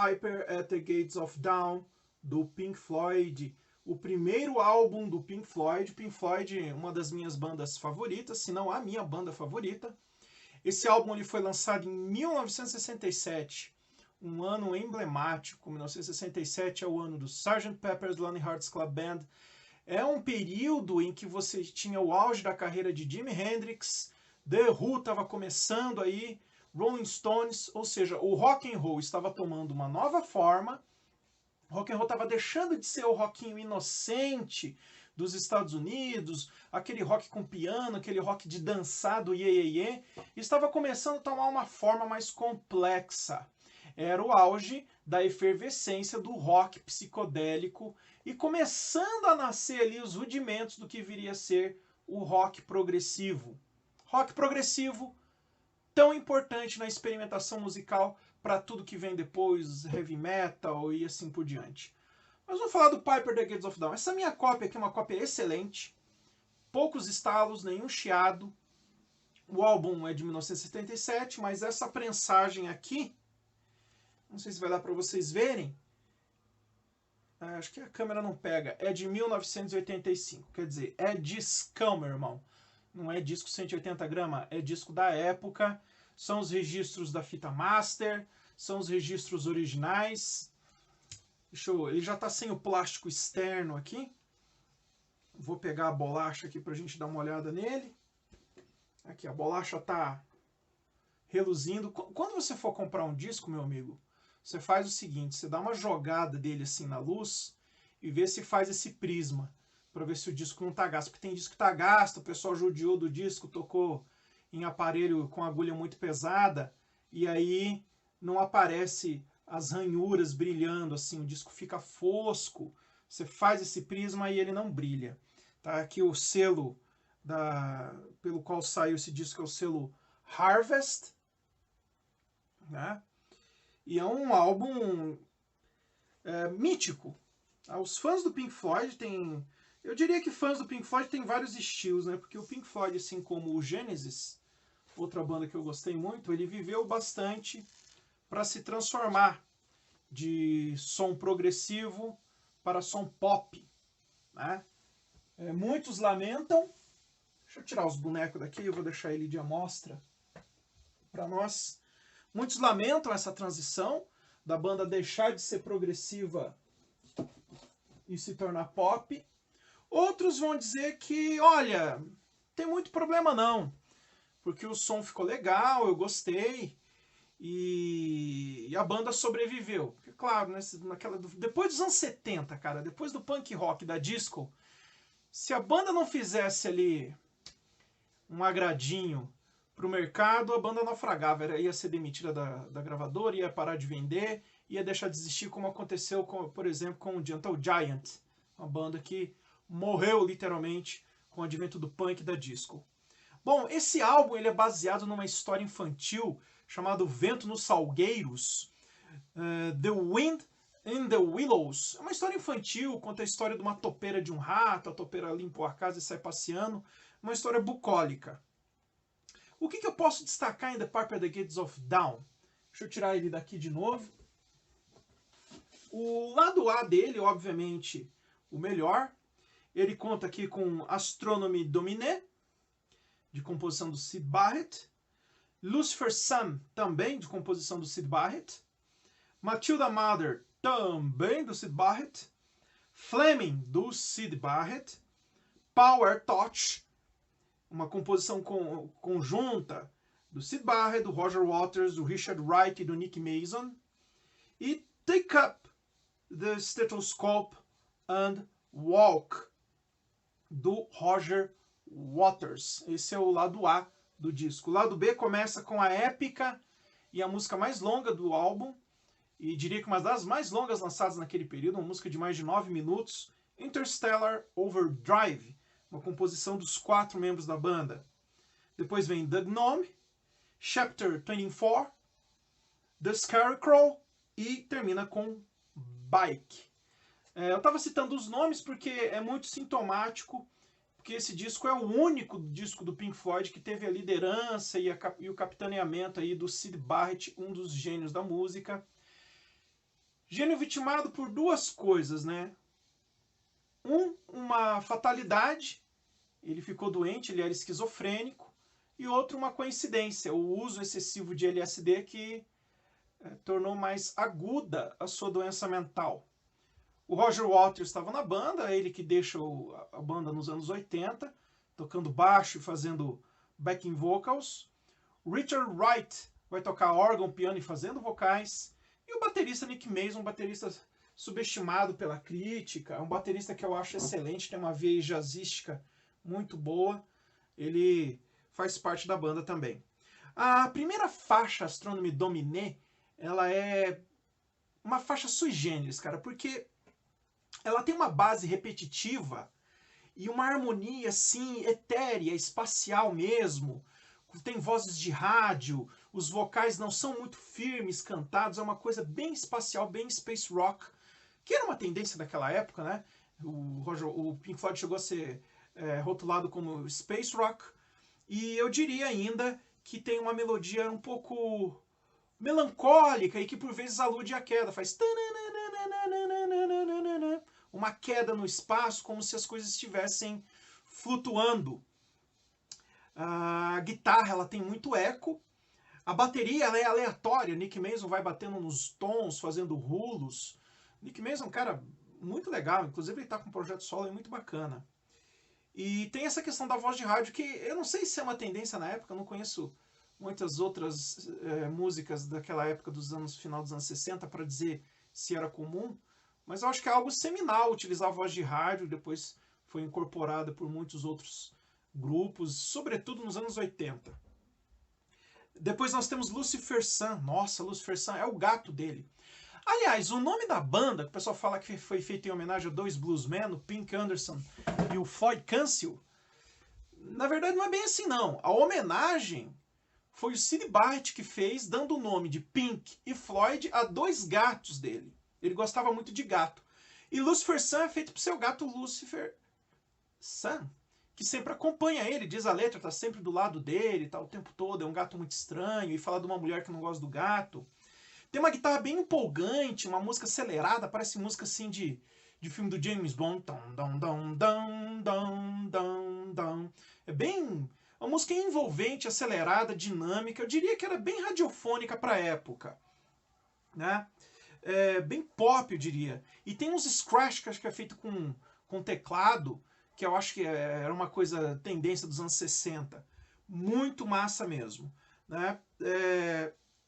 Piper at the Gates of Dawn, do Pink Floyd. O primeiro álbum do Pink Floyd. Pink Floyd, uma das minhas bandas favoritas, se não a minha banda favorita. Esse álbum ele foi lançado em 1967, um ano emblemático. 1967 é o ano do Sgt. Pepper's Lonely Hearts Club Band. É um período em que você tinha o auge da carreira de Jimi Hendrix, The Who estava começando aí, Rolling Stones, ou seja, o rock and roll estava tomando uma nova forma. O rock and roll estava deixando de ser o rockinho inocente dos Estados Unidos, aquele rock com piano, aquele rock de dançado, iê, iê, iê, e estava começando a tomar uma forma mais complexa. Era o auge da efervescência do rock psicodélico e começando a nascer ali os rudimentos do que viria a ser o rock progressivo. Rock progressivo, tão importante na experimentação musical para tudo que vem depois, heavy metal e assim por diante. Mas vamos falar do Piper the Gates of Dawn. Essa minha cópia aqui é uma cópia excelente, poucos estalos, nenhum chiado. O álbum é de 1977, mas essa prensagem aqui, não sei se vai dar para vocês verem, acho que a câmera não pega, é de 1985, quer dizer, é discão, meu irmão. Não é disco 180 gramas, é disco da época, são os registros da fita master, são os registros originais. Ele já está sem o plástico externo aqui. Vou pegar a bolacha aqui para a gente dar uma olhada nele. Aqui, a bolacha está reluzindo. Quando você for comprar um disco, meu amigo, você faz o seguinte, você dá uma jogada dele assim na luz e vê se faz esse prisma, para ver se o disco não está gasto. Porque tem disco que está gasto, o pessoal judiou do disco, tocou em aparelho com agulha muito pesada, e aí não aparece as ranhuras brilhando, assim, o disco fica fosco. Você faz esse prisma e ele não brilha. Tá aqui o selo pelo qual saiu esse disco, é o selo Harvest, né? E é um álbum mítico. Os fãs do Pink Floyd têm... Eu diria que fãs do Pink Floyd têm vários estilos, né? Porque o Pink Floyd, assim como o Genesis, outra banda que eu gostei muito, ele viveu bastante para se transformar de som progressivo para som pop, né? Muitos lamentam... Deixa eu tirar os bonecos daqui, eu vou deixar ele de amostra para nós. Muitos lamentam essa transição da banda deixar de ser progressiva e se tornar pop. Outros vão dizer que, olha, tem muito problema não, porque o som ficou legal, eu gostei, e a banda sobreviveu. Porque, claro, depois dos anos 70, cara, depois do punk rock, da disco, se a banda não fizesse ali um agradinho pro mercado, a banda naufragava, ia ser demitida da gravadora, ia parar de vender, ia deixar de existir, como aconteceu, por exemplo, com o Gentle Giant, uma banda que morreu literalmente com o advento do punk e da disco. Bom, esse álbum ele é baseado numa história infantil chamada Vento nos Salgueiros, The Wind in the Willows. É uma história infantil, conta a história de uma topeira de um rato, a topeira limpa a casa e sai passeando, uma história bucólica. O que eu posso destacar em The Piper at the Gates of Dawn? Deixa eu tirar ele daqui de novo. O lado A dele, obviamente, o melhor. Ele conta aqui com Astronomy Domine, de composição do Syd Barrett. Lucifer's Son, também de composição do Syd Barrett. Matilda Mother, também do Syd Barrett. Fleming, do Syd Barrett. Power Touch, uma composição conjunta do Syd Barrett, do Roger Waters, do Richard Wright e do Nick Mason. E Take Up the Stethoscope and Walk, do Roger Waters. Esse é o lado A do disco. O lado B começa com a épica e a música mais longa do álbum, e diria que uma das mais longas lançadas naquele período, uma música de mais de 9 minutos, Interstellar Overdrive, uma composição dos 4 membros da banda. Depois vem The Gnome, Chapter 24, The Scarecrow e termina com Bike. Eu estava citando os nomes porque é muito sintomático, porque esse disco é o único disco do Pink Floyd que teve a liderança e o capitaneamento aí do Syd Barrett, um dos gênios da música. Gênio vitimado por duas coisas, né? Uma fatalidade, ele ficou doente, ele era esquizofrênico, e outro, uma coincidência, o uso excessivo de LSD que tornou mais aguda a sua doença mental. O Roger Waters estava na banda, ele que deixa a banda nos anos 80, tocando baixo e fazendo backing vocals. Richard Wright vai tocar órgão, piano e fazendo vocais. E o baterista Nick Mason, um baterista subestimado pela crítica, é um baterista que eu acho excelente, tem uma veia jazzística muito boa. Ele faz parte da banda também. A primeira faixa, Astronomy Dominée, ela é uma faixa sui generis, cara, porque ela tem uma base repetitiva e uma harmonia assim etérea, espacial mesmo. Tem vozes de rádio, os vocais não são muito firmes, cantados, é uma coisa bem espacial, bem space rock, que era uma tendência daquela época, né? O Pink Floyd chegou a ser rotulado como space rock, e eu diria ainda que tem uma melodia um pouco melancólica e que por vezes alude à queda, faz uma queda no espaço, como se as coisas estivessem flutuando. A guitarra ela tem muito eco, a bateria ela é aleatória, Nick Mason vai batendo nos tons, fazendo rulos. Nick Mason é um cara muito legal, inclusive ele está com um projeto solo muito bacana. E tem essa questão da voz de rádio que eu não sei se é uma tendência na época, eu não conheço muitas outras músicas daquela época dos anos final dos anos 60 para dizer se era comum, mas eu acho que é algo seminal utilizar a voz de rádio, depois foi incorporada por muitos outros grupos, sobretudo nos anos 80. Depois nós temos Lucifer Sun. Nossa, Lucifer Sun é o gato dele. Aliás, o nome da banda, que o pessoal fala que foi feito em homenagem a dois bluesmen, o Pink Anderson e o Floyd Council, na verdade não é bem assim não. A homenagem foi o Syd Barrett que fez, dando o nome de Pink e Floyd a dois gatos dele. Ele gostava muito de gato. E Lucifer Sun é feito pro seu gato Lucifer Sun, que sempre acompanha ele, diz a letra, tá sempre do lado dele, tá o tempo todo, é um gato muito estranho, e fala de uma mulher que não gosta do gato. Tem uma guitarra bem empolgante, uma música acelerada, parece música assim de filme do James Bond. É bem... uma música envolvente, acelerada, dinâmica, eu diria que era bem radiofônica para a época, né? Bem pop, eu diria. E tem uns scratch que acho que é feito com teclado, que eu acho que era uma coisa, tendência dos anos 60. Muito massa mesmo, né?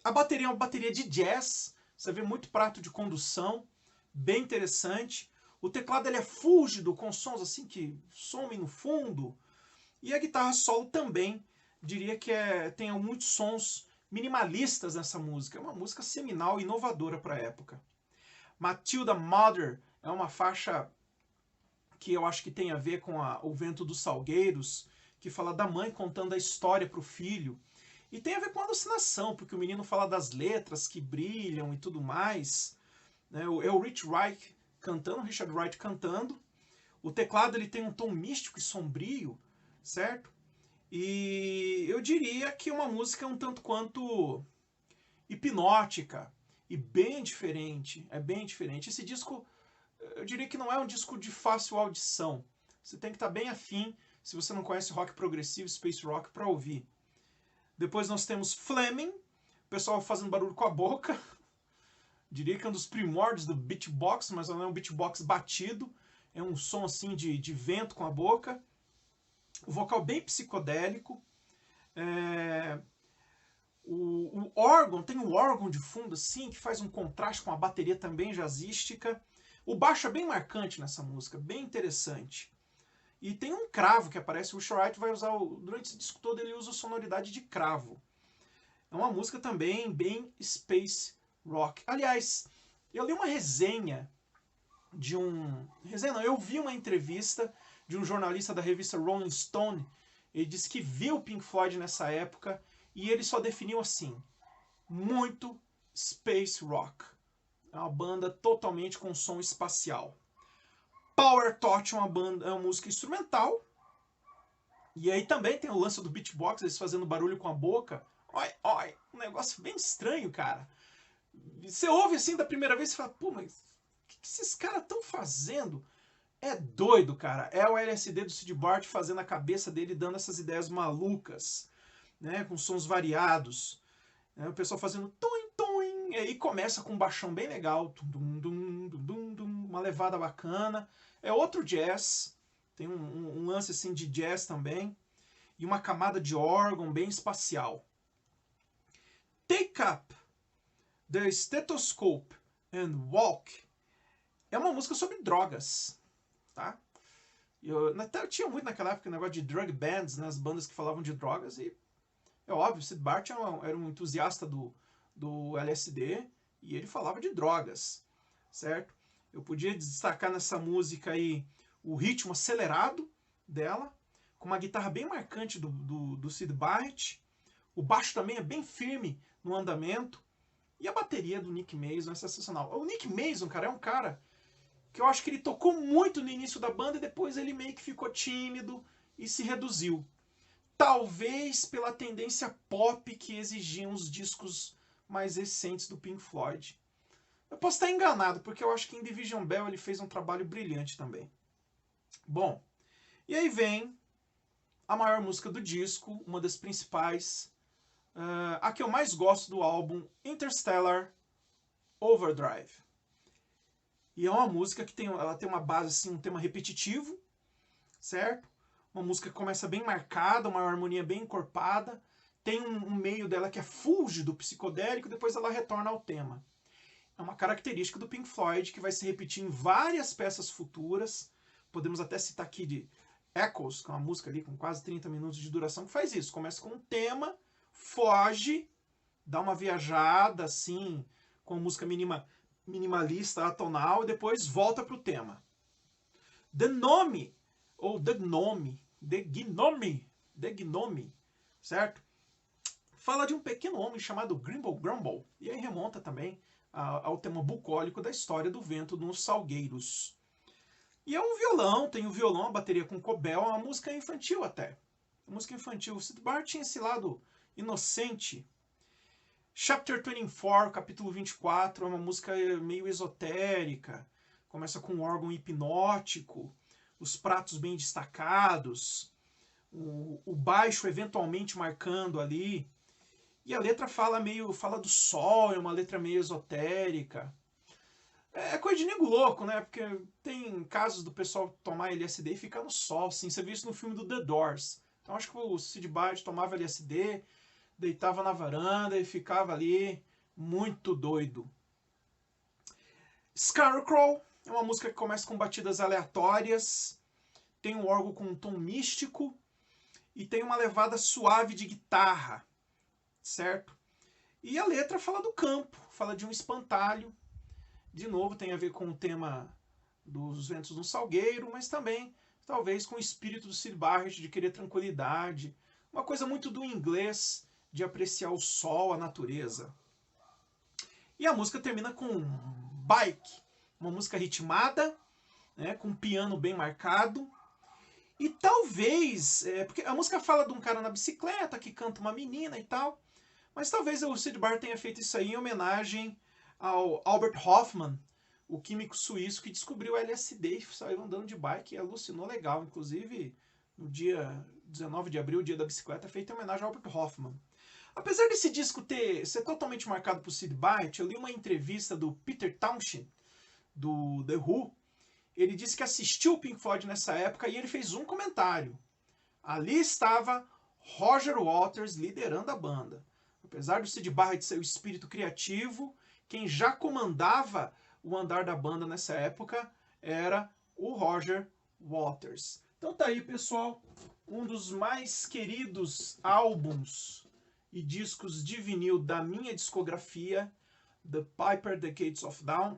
A bateria é uma bateria de jazz, você vê muito prato de condução, bem interessante. O teclado ele é fúlgido, com sons assim que somem no fundo. E a guitarra solo também, diria que tem muitos sons minimalistas nessa música. É uma música seminal e inovadora para a época. Matilda Mother é uma faixa que eu acho que tem a ver com O Vento dos Salgueiros, que fala da mãe contando a história para o filho. E tem a ver com alucinação, porque o menino fala das letras que brilham e tudo mais. É o Richard Wright cantando. O teclado ele tem um tom místico e sombrio, certo? E eu diria que é uma música um tanto quanto hipnótica e bem diferente. É bem diferente. Esse disco, eu diria que não é um disco de fácil audição. Você tem que estar bem afim, se você não conhece rock progressivo, space rock, para ouvir. Depois nós temos Fleming, o pessoal fazendo barulho com a boca. Diria que é um dos primórdios do beatbox, mas não é um beatbox batido. É um som assim de vento com a boca. O vocal bem psicodélico. O órgão, tem um órgão de fundo assim, que faz um contraste com a bateria também jazzística. O baixo é bem marcante nessa música, bem interessante. E tem um cravo que aparece, o Richard Wright vai usar, durante esse disco todo ele usa a sonoridade de cravo. É uma música também bem space rock. Aliás, eu li uma resenha de eu vi uma entrevista de um jornalista da revista Rolling Stone. Ele disse que viu o Pink Floyd nessa época e ele só definiu assim: muito space rock. É uma banda totalmente com som espacial. Power Touch é uma música instrumental. E aí também tem o lance do beatbox, eles fazendo barulho com a boca. Oi, oi, um negócio bem estranho, cara. Você ouve assim da primeira vez e fala, pô, mas o que esses caras estão fazendo? É doido, cara. É o LSD do Syd Barrett fazendo a cabeça dele, dando essas ideias malucas, né? Com sons variados. Né? O pessoal fazendo toim, toim. E aí começa com um baixão bem legal. Dum, dum, dum, dum, dum, uma levada bacana. É outro jazz. Tem um lance assim de jazz também. E uma camada de órgão bem espacial. Take Up the Stethoscope and Walk é uma música sobre drogas, tá? Eu tinha muito naquela época o negócio de drug bands, né, as bandas que falavam de drogas, e é óbvio, Syd Barrett era um entusiasta do LSD e ele falava de drogas, certo? Eu podia destacar nessa música aí o ritmo acelerado dela, com uma guitarra bem marcante do Syd Barrett, o baixo também é bem firme no andamento, e a bateria do Nick Mason é sensacional. O Nick Mason, cara, é um cara que eu acho que ele tocou muito no início da banda e depois ele meio que ficou tímido e se reduziu. Talvez pela tendência pop que exigiam os discos mais recentes do Pink Floyd. Eu posso estar enganado, porque eu acho que em Division Bell ele fez um trabalho brilhante também. Bom, e aí vem a maior música do disco, uma das principais, a que eu mais gosto do álbum, Interstellar Overdrive. E é uma música que ela tem uma base, assim, um tema repetitivo, certo? Uma música que começa bem marcada, uma harmonia bem encorpada, tem um meio dela que é fúlgido, psicodélico, depois ela retorna ao tema. É uma característica do Pink Floyd que vai se repetir em várias peças futuras. Podemos até citar aqui de Echoes, que é uma música ali com quase 30 minutos de duração, que faz isso. Começa com um tema, foge, dá uma viajada, assim, com a música minimalista, atonal, e depois volta para o tema. The Gnome, ou The Gnome, certo? Fala de um pequeno homem chamado Grimble Grumble, e aí remonta também ao tema bucólico da história do vento nos salgueiros. E é um violão, tem o violão, a bateria com cobel, é uma música infantil até. Música infantil. O Syd Barrett tinha esse lado inocente. Chapter 24, capítulo 24, é uma música meio esotérica. Começa com um órgão hipnótico, os pratos bem destacados, o baixo eventualmente marcando ali. E a letra fala do sol, é uma letra meio esotérica. É coisa de nego louco, né? Porque tem casos do pessoal tomar LSD e ficar no sol, assim. Você viu isso no filme do The Doors. Então acho que o Syd Barrett tomava LSD, deitava na varanda e ficava ali muito doido. Scarecrow é uma música que começa com batidas aleatórias, tem um órgão com um tom místico e tem uma levada suave de guitarra, certo? E a letra fala do campo, fala de um espantalho. De novo, tem a ver com o tema dos ventos no salgueiro, mas também, talvez, com o espírito do Syd Barrett de querer tranquilidade. Uma coisa muito do inglês, de apreciar o sol, a natureza. E a música termina com Bike, uma música ritmada, né, com um piano bem marcado. E talvez, porque a música fala de um cara na bicicleta que canta uma menina e tal, mas talvez o Syd Barrett tenha feito isso aí em homenagem ao Albert Hoffman, o químico suíço que descobriu o LSD e saiu andando de bike e alucinou legal. Inclusive, no dia 19 de abril, o dia da bicicleta, feito em homenagem ao Albert Hoffman. Apesar desse disco ser totalmente marcado por Syd Barrett, eu li uma entrevista do Peter Townshend, do The Who. Ele disse que assistiu o Pink Floyd nessa época e ele fez um comentário. Ali estava Roger Waters liderando a banda. Apesar do Syd Barrett ser o espírito criativo, quem já comandava o andar da banda nessa época era o Roger Waters. Então tá aí, pessoal, um dos mais queridos álbuns e discos de vinil da minha discografia, The Piper, The Gates of Dawn.